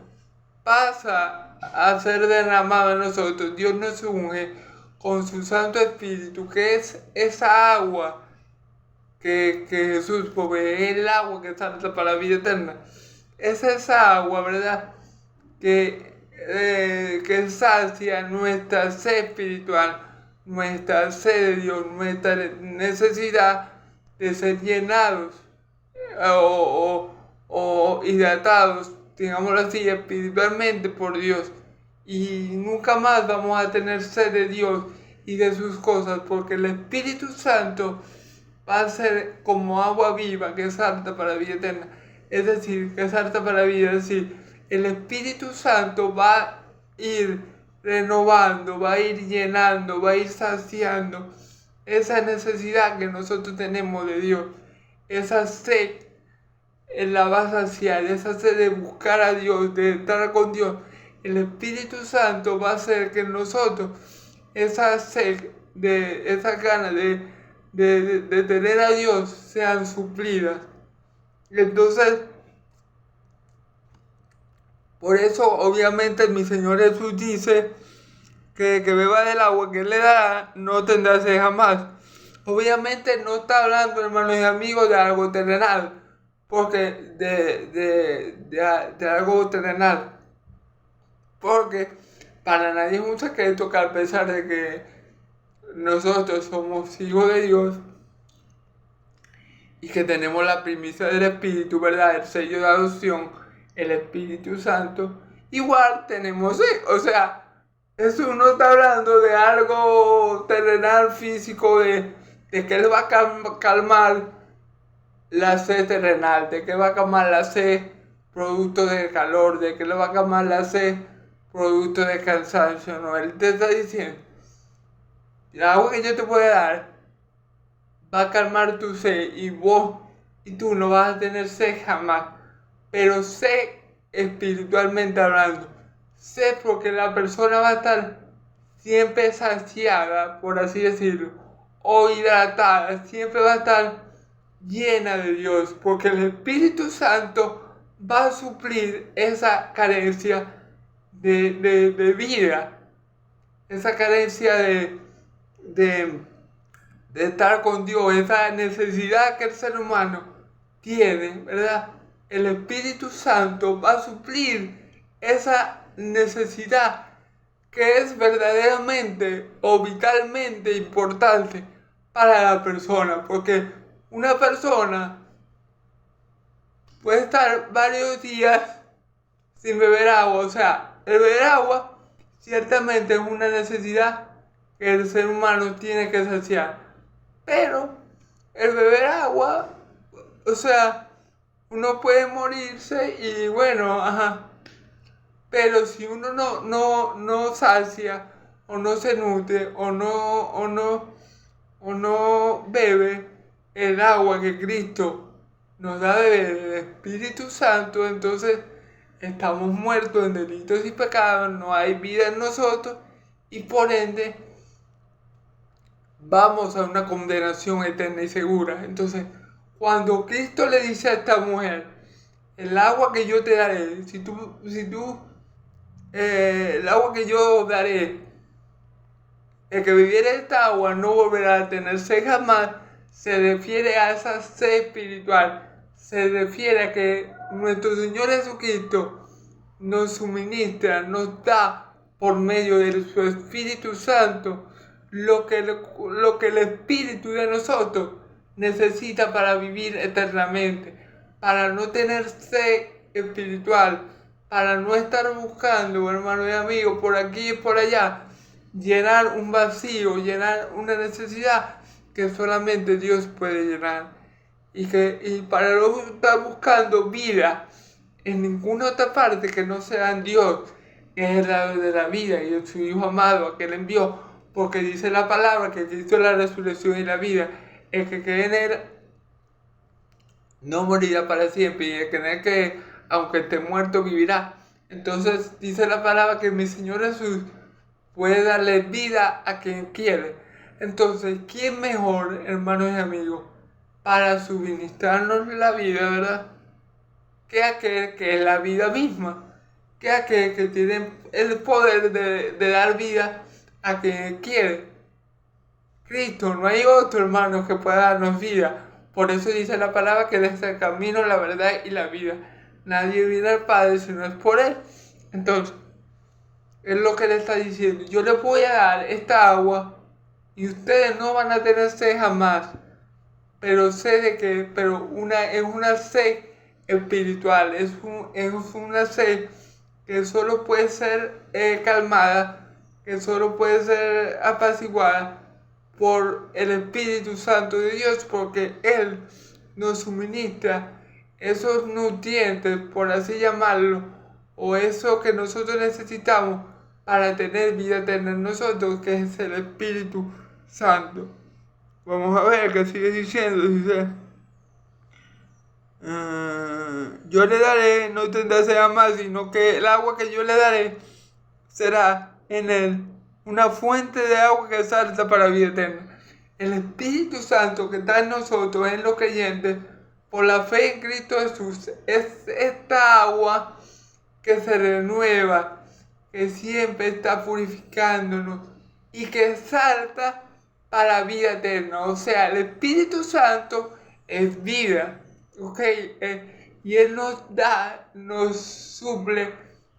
pasa a ser derramado en nosotros. Dios nos unge con su Santo Espíritu, que es esa agua que Jesús provee, el agua que salta para la vida eterna. Es esa agua, ¿verdad? Que sacia nuestra sed espiritual, nuestra sed de Dios, nuestra necesidad de ser llenados o hidratados, digámoslo así, espiritualmente por Dios. Y nunca más vamos a tener sed de Dios y de sus cosas, porque el Espíritu Santo va a ser como agua viva que salta para la vida eterna. Es decir, que salta para la vida, es decir, el Espíritu Santo va a ir renovando, va a ir llenando, va a ir saciando esa necesidad que nosotros tenemos de Dios. Esa sed, Él la va a saciar, esa sed de buscar a Dios, de estar con Dios. El Espíritu Santo va a hacer que nosotros, esa sed, esa ganas de tener a Dios, sean suplidas. Entonces, por eso obviamente mi Señor Jesús dice que beba del agua que Él le dará, no tendrá sed jamás. Obviamente no está hablando, hermanos y amigos, de algo terrenal, porque de algo terrenal. Porque para nadie es un secreto que a pesar de que nosotros somos hijos de Dios y que tenemos la primicia del Espíritu, ¿verdad? El sello de adopción, el Espíritu Santo, igual tenemos sed. O sea, eso no está hablando de algo terrenal, físico, de que Él va a calmar la sed terrenal, de que va a calmar la sed producto del calor, de que Él va a calmar la sed producto del cansancio. No, Él te está diciendo, el agua que yo te voy a dar va a calmar tu sed y tú no vas a tener sed jamás, pero sed espiritualmente hablando. Sed porque la persona va a estar siempre saciada, por así decirlo, o hidratada, siempre va a estar llena de Dios, porque el Espíritu Santo va a suplir esa carencia de vida, esa carencia de estar con Dios, esa necesidad que el ser humano tiene, ¿verdad? El Espíritu Santo va a suplir esa necesidad que es verdaderamente o vitalmente importante para la persona, porque una persona puede estar varios días sin beber agua. O sea, el beber agua ciertamente es una necesidad que el ser humano tiene que saciar, pero el beber agua, o sea, uno puede morirse y bueno, Pero si uno no sacia, o no se nutre, o no bebe el agua que Cristo nos da de beber, el Espíritu Santo, entonces estamos muertos en delitos y pecados, no hay vida en nosotros y por ende vamos a una condenación eterna y segura. Entonces, cuando Cristo le dice a esta mujer, el agua que yo te daré, el agua que yo daré, el que bebiera esta agua no volverá a tener sed jamás, se refiere a esa sed espiritual, se refiere a que nuestro Señor Jesucristo nos suministra, nos da por medio de su Espíritu Santo lo que el Espíritu de nosotros necesita para vivir eternamente, para no tener sed espiritual, para no estar buscando, hermanos y amigos, por aquí y por allá, llenar un vacío, llenar una necesidad que solamente Dios puede llenar. Y para no estar buscando vida en ninguna otra parte que no sea en Dios, que es el dador de la vida y en su Hijo amado, a que Él envió, porque dice la palabra que Cristo es la resurrección y la vida. El que cree en Él no morirá para siempre, y el que cree que aunque esté muerto vivirá. Entonces dice la palabra que mi Señor Jesús puede darle vida a quien quiere. Entonces, ¿quién mejor, hermanos y amigos, para suministrarnos la vida, verdad? Que aquel que es la vida misma, que aquel que tiene el poder de dar vida a quien quiere. Cristo, no hay otro, hermano, que pueda darnos vida. Por eso dice la palabra que Él es el camino, la verdad y la vida. Nadie viene al Padre si no es por Él. Entonces, es lo que le está diciendo. Yo les voy a dar esta agua y ustedes no van a tener sed jamás. Pero sé de que, es una sed espiritual, es una sed que solo puede ser calmada, que solo puede ser apaciguada por el Espíritu Santo de Dios, porque Él nos suministra esos nutrientes, por así llamarlo, o eso que nosotros necesitamos para tener vida eterna en nosotros, que es el Espíritu Santo. Vamos a ver qué sigue diciendo. Dice, yo le daré, no tendrá sed más, sino que el agua que yo le daré será en él una fuente de agua que salta para vida eterna. El Espíritu Santo que está en nosotros, en los creyentes, por la fe en Cristo Jesús, es esta agua que se renueva, que siempre está purificándonos y que salta para vida eterna. O sea, el Espíritu Santo es vida, ¿ok? Y Él nos suple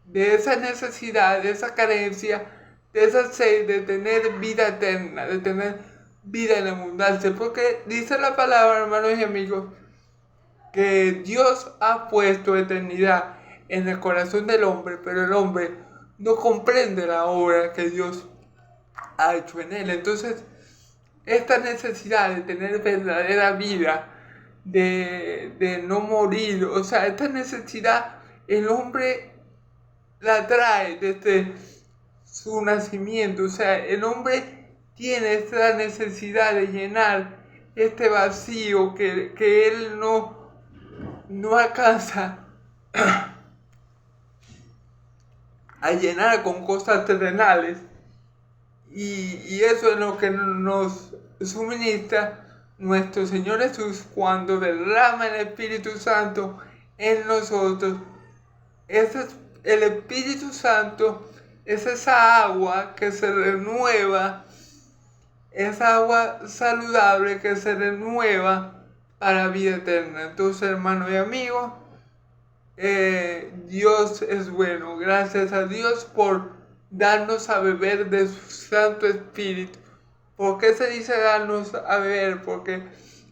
de esa necesidad, de esa carencia, de esa sed de tener vida eterna, de tener vida en abundancia. Porque dice la palabra, hermanos y amigos, que Dios ha puesto eternidad en el corazón del hombre, pero el hombre no comprende la obra que Dios ha hecho en él. Entonces, esta necesidad de tener verdadera vida, de no morir, o sea, esta necesidad el hombre la trae desde su nacimiento. O sea, el hombre tiene esta necesidad de llenar este vacío que él no alcanza a llenar con cosas terrenales. Y eso es lo que nos suministra nuestro Señor Jesús cuando derrama el Espíritu Santo en nosotros. El Espíritu Santo es esa agua que se renueva, esa agua saludable que se renueva para vida eterna. Entonces, hermanos y amigos, Dios es bueno. Gracias a Dios por darnos a beber de su Santo Espíritu. ¿Por qué se dice darnos a beber? Porque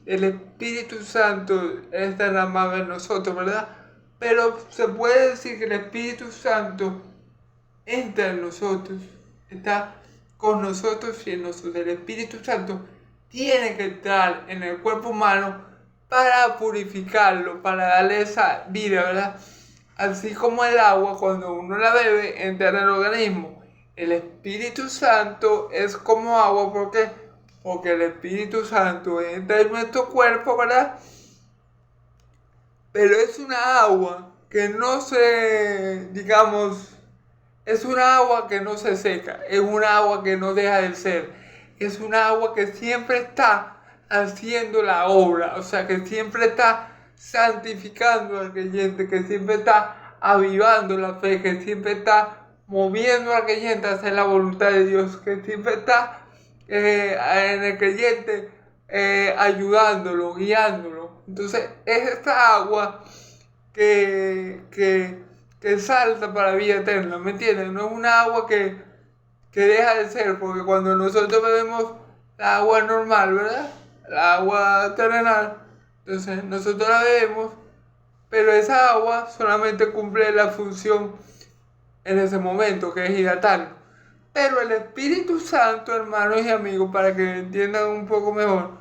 el Espíritu Santo es derramado en nosotros, ¿verdad? Pero se puede decir que el Espíritu Santo entra en nosotros, está con nosotros y en nosotros. El Espíritu Santo tiene que entrar en el cuerpo humano para purificarlo, para darle esa vida, ¿verdad? así como el agua cuando uno la bebe entra en el organismo. El Espíritu Santo es como agua, ¿por qué? Porque el Espíritu Santo entra en nuestro cuerpo, ¿verdad? Pero es una agua que no se, digamos, es una agua que no se seca, es una agua que no deja de ser, es una agua que siempre está haciendo la obra, o sea, que siempre está santificando al creyente, que siempre está avivando la fe, que siempre está moviendo al creyente a hacer la voluntad de Dios, que siempre está en el creyente ayudándolo, guiándolo. Entonces, es esta agua que salta para la vida eterna, ¿me entiendes? No es una agua que deja de ser, porque cuando nosotros bebemos la agua normal, ¿verdad? La agua terrenal, entonces nosotros la bebemos, pero esa agua solamente cumple la función en ese momento, que es hidratarnos. Pero el Espíritu Santo, hermanos y amigos, para que entiendan un poco mejor,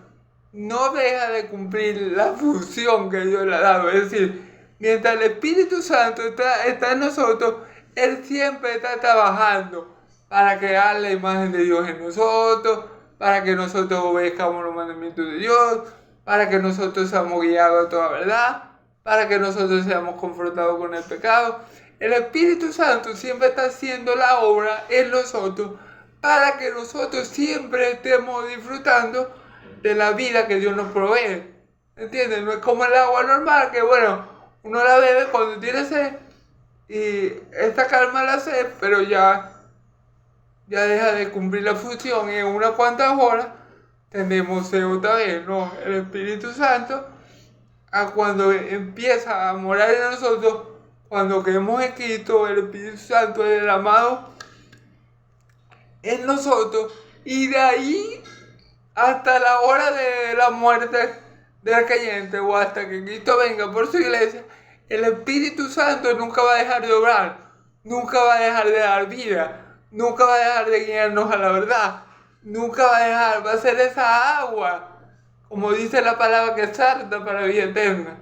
no deja de cumplir la función que Dios le ha dado. Es decir, mientras el Espíritu Santo está en nosotros, Él siempre está trabajando para crear la imagen de Dios en nosotros, para que nosotros obedezcamos los mandamientos de Dios, para que nosotros seamos guiados a toda verdad, para que nosotros seamos confrontados con el pecado. El Espíritu Santo siempre está haciendo la obra en nosotros para que nosotros siempre estemos disfrutando de la vida que Dios nos provee. ¿Entiendes? No es como el agua normal, que bueno, uno la bebe cuando tiene sed y esta calma la sed, pero ya deja de cumplir la función y en unas cuantas horas tenemos sed otra vez. No, el Espíritu Santo, cuando empieza a morar en nosotros, cuando creemos en Cristo, el Espíritu Santo es derramado en nosotros, y de ahí hasta la hora de la muerte del creyente o hasta que Cristo venga por su iglesia, el Espíritu Santo nunca va a dejar de obrar, nunca va a dejar de dar vida, nunca va a dejar de guiarnos a la verdad, nunca va a dejar, va a ser esa agua, como dice la palabra, que salta para la vida eterna,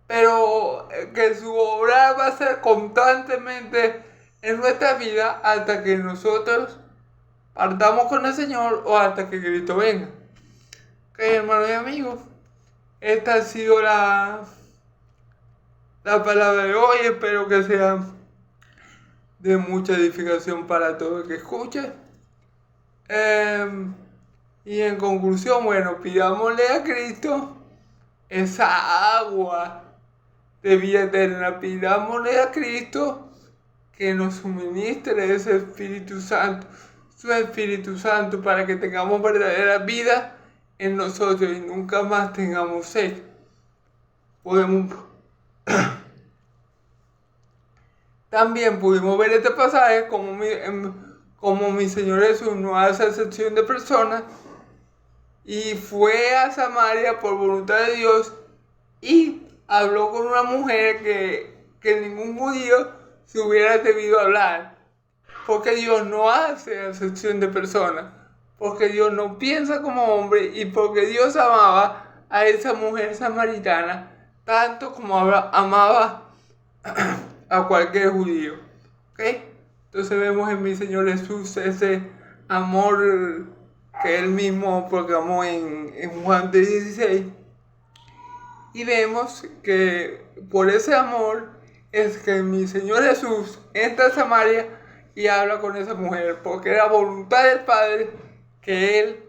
pero que su obra va a ser constantemente en nuestra vida hasta que nosotros partamos con el Señor o hasta que Cristo venga. Ok, hermanos y amigos, esta ha sido la palabra de hoy. Espero que sea de mucha edificación para todo el que escuche. Y en conclusión, bueno, pidámosle a Cristo esa agua de vida eterna. Pidámosle a Cristo que nos suministre ese Espíritu Santo, su Espíritu Santo, para que tengamos verdadera vida en nosotros y nunca más tengamos sed. También pudimos ver este pasaje como mi Señor Jesús no hace excepción de personas y fue a Samaria por voluntad de Dios y habló con una mujer que ningún judío se hubiera debido hablar, porque Dios no hace excepción de personas, porque Dios no piensa como hombre y porque Dios amaba a esa mujer samaritana tanto como amaba a cualquier judío. ¿Okay? Entonces vemos en mi Señor Jesús ese amor que Él mismo proclamó en Juan 16. Y vemos que por ese amor es que mi Señor Jesús entra a Samaria y habla con esa mujer, porque era voluntad del Padre que Él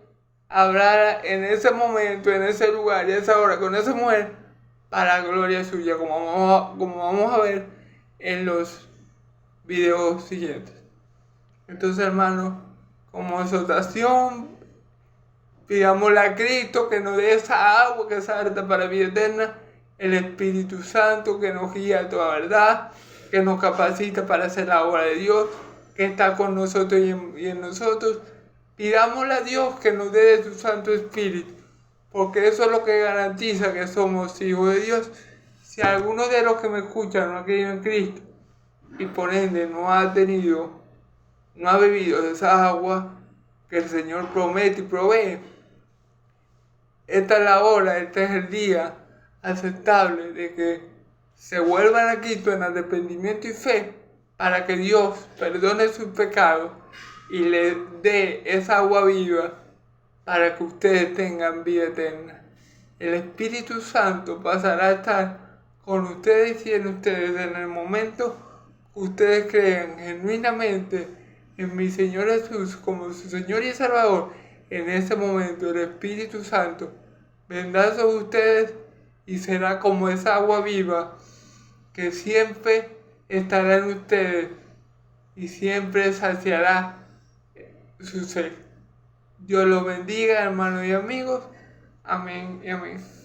hablara en ese momento, en ese lugar y a esa hora con esa mujer para gloria suya, como vamos a ver en los videos siguientes. Entonces, hermanos, como exhortación, pidámosle a Cristo que nos dé esa agua que salta para la vida eterna, el Espíritu Santo que nos guía a toda verdad, que nos capacita para hacer la obra de Dios, que está con nosotros y en nosotros. Pidámosle a Dios que nos dé de su Santo Espíritu, porque eso es lo que garantiza que somos hijos de Dios. Si alguno de los que me escuchan no ha creído en Cristo y por ende no ha bebido de esa agua que el Señor promete y provee, esta es la hora, este es el día aceptable de que se vuelvan a Cristo en arrepentimiento y fe para que Dios perdone sus pecados y les dé esa agua viva para que ustedes tengan vida eterna. El Espíritu Santo pasará a estar con ustedes y en ustedes en el momento que ustedes crean genuinamente en mi Señor Jesús como su Señor y Salvador. En ese momento el Espíritu Santo vendrá sobre ustedes y será como esa agua viva que siempre estará en ustedes y siempre saciará su sed. Dios los bendiga, hermanos y amigos. Amén y amén.